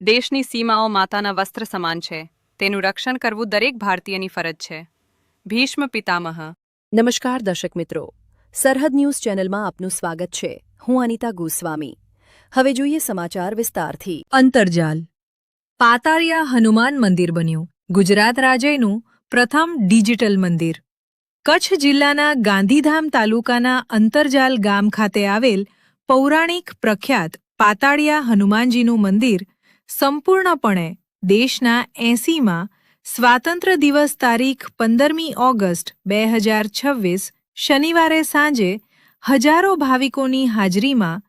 દેશની સીમાઓ માતાના વસ્ત્ર સમાન છે. તેનું રક્ષણ કરવું દરેક ભારતીયની ફરજ છે. ભીષ્મ પિતામહ. નમસ્કાર દર્શક મિત્રો, સરહદ ન્યૂઝ ચેનલમાં આપનું સ્વાગત છે. હું અનિતા ગોસ્વામી. હવે જોઈએ સમાચાર વિસ્તારથી. અંતરજાલ પાતાળિયા હનુમાન મંદિર બન્યું ગુજરાત રાજ્યનું પ્રથમ ડિજિટલ મંદિર. કચ્છ જિલ્લાના ગાંધીધામ તાલુકાના અંતરજાલ ગામ ખાતે આવેલ પૌરાણિક પ્રખ્યાત પાતાળિયા હનુમાનજીનું મંદિર સંપૂર્ણપણે દેશના 80માં સ્વાતંત્ર્ય દિવસ તારીખ 15મી ઓગસ્ટ 2026 શનિવારે સાંજે હજારો ભાવિકોની હાજરીમાં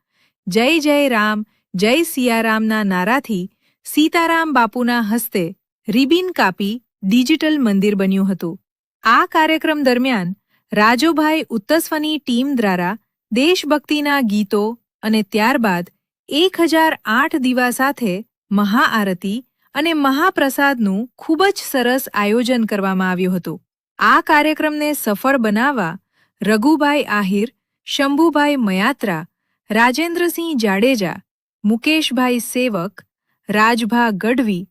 જય જય રામ જય સિયારામના નારાથી સીતારામ બાપુના હસ્તે રિબિન કાપી ડિજિટલ મંદિર બન્યું હતું. આ કાર્યક્રમ દરમિયાન રાજુભાઈ ઉત્તસવની ટીમ દ્વારા દેશભક્તિના ગીતો અને ત્યારબાદ 1008 દીવા સાથે મહાઆરતી અને મહાપ્રસાદનું ખૂબ જ સરસ આયોજન કરવામાં આવ્યું હતું. આ કાર્યક્રમને સફળ બનાવવા રઘુભાઈ આહિર, શંભુભાઈ મયાત્રા, રાજેન્દ્રસિંહ જાડેજા, મુકેશભાઈ સેવક, રાજભા ગઢવી,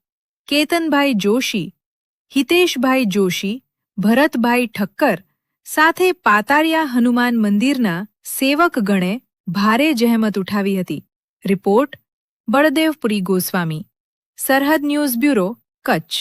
કેતનભાઈ જોશી, હિતેશભાઈ જોશી, ભરતભાઈ ઠક્કર સાથે પાતાળિયા હનુમાન મંદિરના સેવકગણે ભારે જહેમત ઉઠાવી હતી. રિપોર્ટ બળદેવપુરી ગોસ્વામી, સરહદ ન્યૂઝ બ્યુરો, કચ્છ.